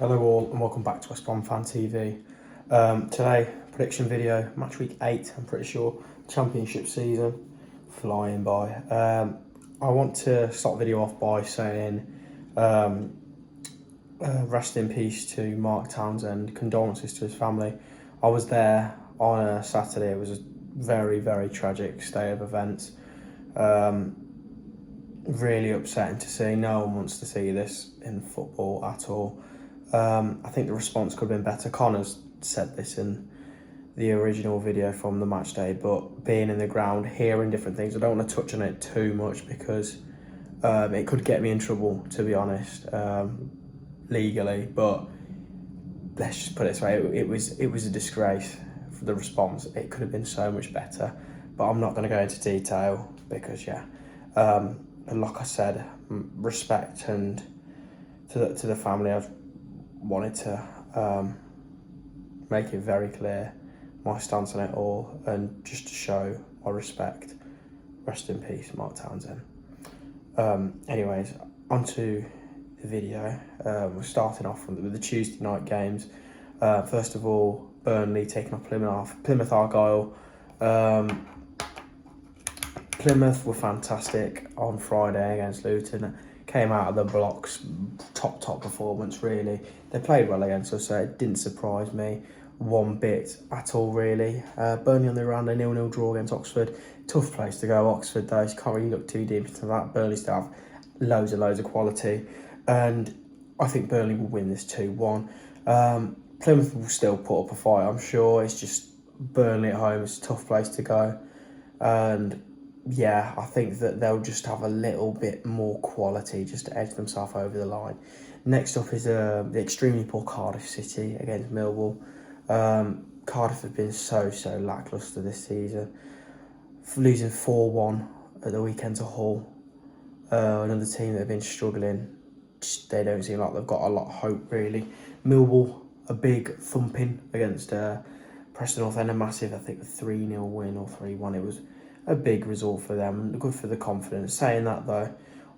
Hello all and welcome back to Brom Fan TV. Today, prediction video, match week 8, I'm pretty sure, championship season, flying by. I want to start the video off by saying rest in peace to Mark Townsend, condolences to his family. I was there on a Saturday, it was a very, very tragic state of events. Really upsetting to see, no one wants to see this in football at all. I think the response could have been better. Connor's said this in the original video from the match day, but being in the ground, hearing different things, I don't want to touch on it too much because it could get me in trouble, to be honest, legally. But let's just put it this way, it was a disgrace for the response. It could have been so much better, but I'm not going to go into detail because, like I said, respect and to the family. I've wanted to make it very clear my stance on it all, and just to show my respect. Rest in peace, Mark Townsend. Anyways, onto the video. We're starting off with the Tuesday night games. First of all, Burnley taking on Plymouth Argyle. Plymouth were fantastic on Friday against Luton. Came out of the blocks, top performance really. They played well against us, so it didn't surprise me one bit at all really. Burnley on the round, a 0-0 draw against Oxford. Tough place to go, Oxford though, you can't really look too deep into that. Burnley still have loads of quality, and I think Burnley will win this 2-1. Plymouth will still put up a fight, I'm sure. It's just Burnley at home, it's a tough place to go, and yeah, I think that they'll just have a little bit more quality just to edge themselves over the line. Next up is the extremely poor Cardiff City against Millwall. Cardiff have been so lacklustre this season, losing 4-1 at the weekend to Hull. Another team that have been struggling. They don't seem like they've got a lot of hope really. Millwall, a big thumping against Preston North End, a massive, I think, 3-0 win or 3-1. It was a big result for them, good for the confidence. Saying that though,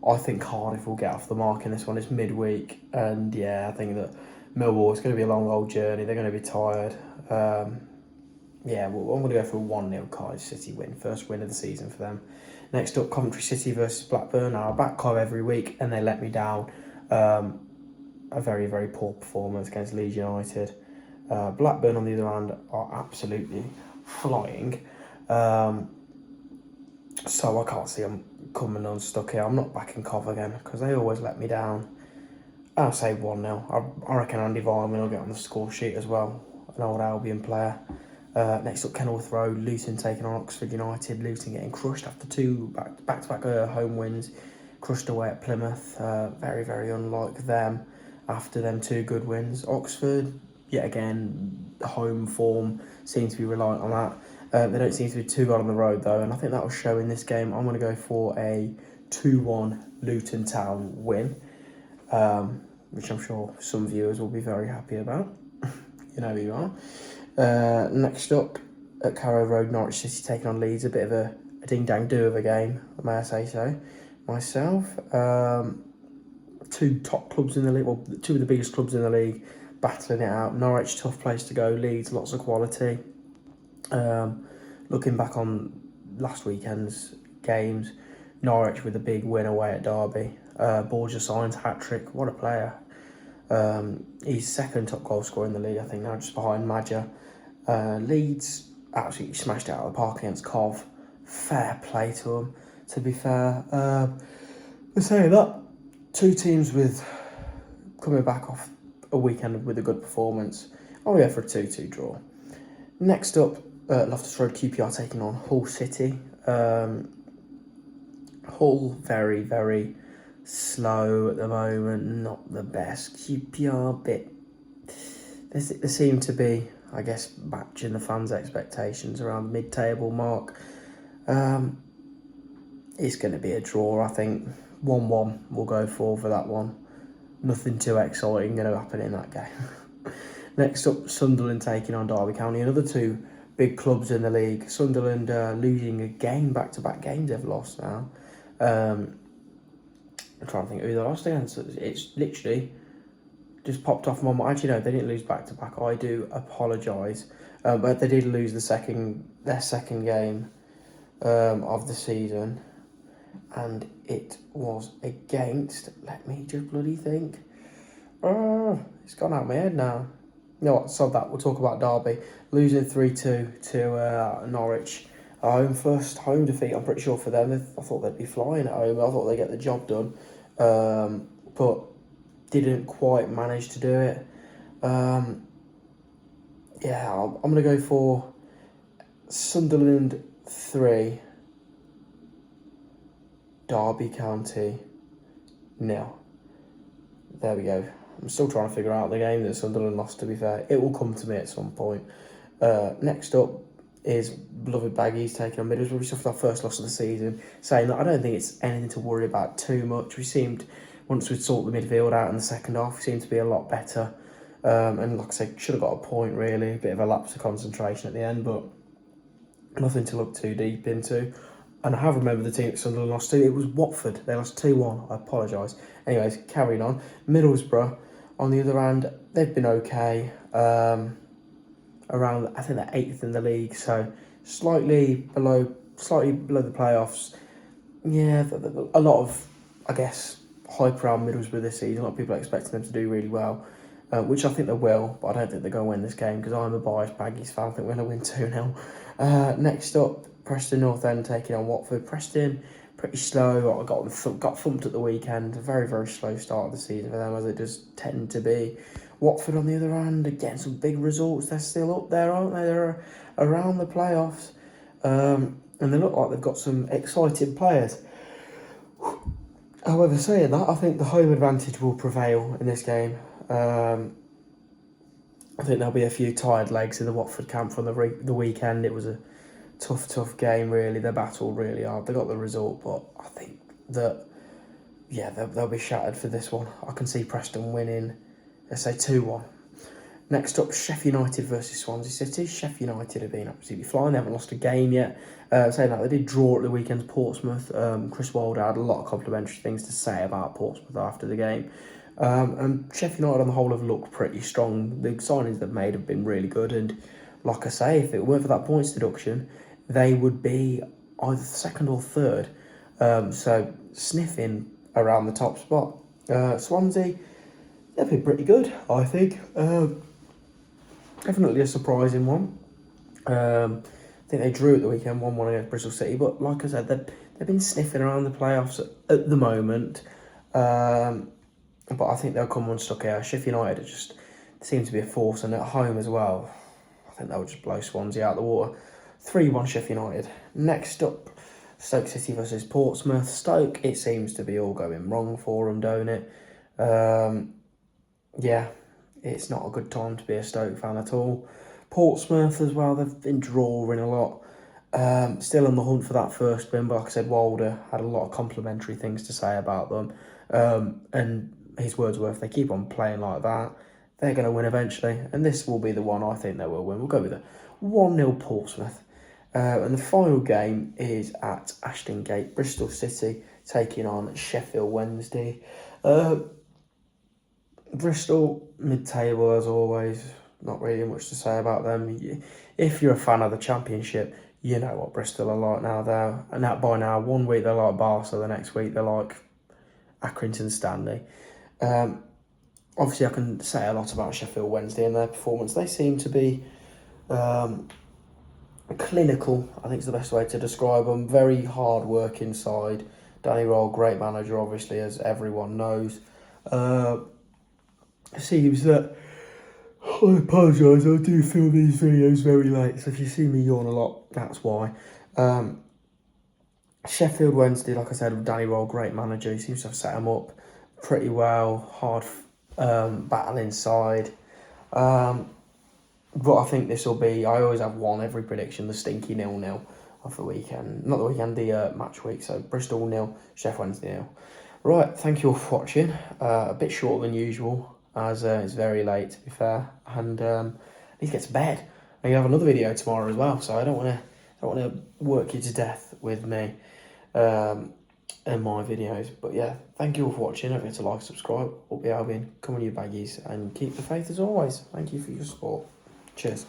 I think Cardiff will get off the mark in this one. It's midweek, and yeah, I think that Millwall, it's going to be a long old journey. They're going to be tired. I'm going to go for a 1-0 Cardiff City win, first win of the season for them. Next up, Coventry City versus Blackburn. I back Cov every week, and they let me down. A very poor performance against Leeds United. Blackburn, on the other hand, are absolutely flying. So I can't see them coming unstuck here. I'm not backing Cov again because they always let me down. I'll say 1-0. I reckon Andy Varman will get on the score sheet as well, an old Albion player. Next up, Kenilworth Road, Luton taking on Oxford United. Luton getting crushed after two back-to-back home wins. Crushed away at Plymouth. Very unlike them after them two good wins. Oxford, yet again, home form seems to be reliant on that. They don't seem to be too good on the road though, and I think that will show in this game. I'm going to go for a 2-1 Luton Town win, which I'm sure some viewers will be very happy about. You know who you are. Next up, at Carrow Road, Norwich City taking on Leeds. A bit of a ding-dang-do of a game, may I say so myself. Two top clubs in the league, well, two of the biggest clubs in the league, battling it out. Norwich, tough place to go. Leeds, lots of quality. Looking back on last weekend's games, Norwich with a big win away at Derby. Borja Signs hat-trick, what a player. He's second top goal scorer in the league, I think, now just behind Madja. Leeds absolutely smashed it out of the park against Cov. Fair play to them, to be fair. We're saying that, two teams with coming back off a weekend with a good performance. I'll go for a 2-2 draw. Next up, Loftus Road, QPR taking on Hull City. Hull very slow at the moment, not the best. QPR they seem to be, I guess, matching the fans' expectations around the mid-table mark. It's going to be a draw, I think. 1-1 we'll go for that one. Nothing too exciting going to happen in that game. Next up, Sunderland taking on Derby County. Another two big clubs in the league. Sunderland losing again, back-to-back games they've lost now. I'm trying to think who they lost against. It's literally just popped off my mind. Actually, no, they didn't lose back-to-back. I do apologise. But they did lose their second game of the season. And it was against, let me just bloody think. It's gone out of my head now. You know what, sod that, we'll talk about Derby. Losing 3-2 to Norwich. First home defeat, I'm pretty sure for them. I thought they'd be flying at home. I thought they'd get the job done. But didn't quite manage to do it. I'm going to go for Sunderland 3, Derby County 0. There we go. I'm still trying to figure out the game that Sunderland lost, to be fair. It will come to me at some point. Next up is beloved Baggies taking on Middlesbrough. We suffered our first loss of the season, saying that I don't think it's anything to worry about too much. We seemed, once we'd sorted the midfield out in the second half, we seemed to be a lot better. And like I said, should have got a point really. A bit of a lapse of concentration at the end, but nothing to look too deep into. And I have remembered the team that Sunderland lost to. It was Watford. They lost 2-1. I apologise. Anyways, carrying on. Middlesbrough, on the other hand, they've been okay. Around, I think they're 8th in the league, so slightly below the playoffs. Yeah, a lot of, I guess, hype around Middlesbrough this season. A lot of people are expecting them to do really well, which I think they will, but I don't think they're going to win this game because I'm a biased Baggies fan. I think we're going to win 2-0. Next up, Preston North End taking on Watford. Preston, pretty slow. I got thumped at the weekend. A very, very slow start of the season for them, as it does tend to be. Watford, on the other hand, getting some big results. They're still up there, aren't they? They're around the playoffs. And they look like they've got some exciting players. However, saying that, I think the home advantage will prevail in this game. I think there'll be a few tired legs in the Watford camp from the weekend. It was a tough game, really. They battled really hard. They got the result, but I think that, yeah, they'll be shattered for this one. I can see Preston winning, let's say 2-1. Next up, Sheffield United versus Swansea City. Sheffield United have been absolutely flying. They haven't lost a game yet. Saying that, they did draw at the weekend's Portsmouth. Chris Wilder had a lot of complimentary things to say about Portsmouth after the game. And Sheffield United on the whole have looked pretty strong. The signings they've made have been really good. And like I say, if it weren't for that points deduction, they would be either second or third. So sniffing around the top spot. Swansea, they've been pretty good, I think. Definitely a surprising one. I think they drew at the weekend, 1-1 against Bristol City. But like I said, they've been sniffing around the playoffs at the moment. But I think they'll come unstuck here. Sheffield United just seem to be a force, and at home as well. I think they'll just blow Swansea out of the water. 3-1 Sheffield United. Next up, Stoke City versus Portsmouth. Stoke, it seems to be all going wrong for them, don't it? Yeah, it's not a good time to be a Stoke fan at all. Portsmouth as well, they've been drawing a lot. Still on the hunt for that first win, but like I said, Wilder had a lot of complimentary things to say about them. And his words were, if they keep on playing like that, they're going to win eventually. And this will be the one I think they will win. We'll go with a 1-0 Portsmouth. And the final game is at Ashton Gate. Bristol City taking on Sheffield Wednesday. Bristol, mid-table as always. Not really much to say about them. If you're a fan of the Championship, you know what Bristol are like now, though. And that by now, one week they're like Barca, the next week they're like Accrington Stanley. Obviously, I can say a lot about Sheffield Wednesday and their performance. They seem to be clinical, I think is the best way to describe them. Very hard work inside. Danny Roll, great manager, obviously, as everyone knows. Seems that, I apologise, I do film these videos very late, so if you see me yawn a lot, that's why. Sheffield Wednesday, like I said, with Danny Roll, great manager. He seems to have set them up pretty well. Hard battle inside. But I think this will be, I always have one every prediction, the stinky 0-0 of the weekend. Not the weekend, the match week. So Bristol 0, Sheffield Wednesday 0. Right, thank you all for watching. A bit shorter than usual, as it's very late, to be fair. And I need to get to bed. And you have another video tomorrow as well, so I don't want to work you to death with me. in my videos. But yeah, thank you all for watching. Don't forget to like, subscribe, up the Albion, come on you baggies, and keep the faith as always. Thank you for your support. Cheers.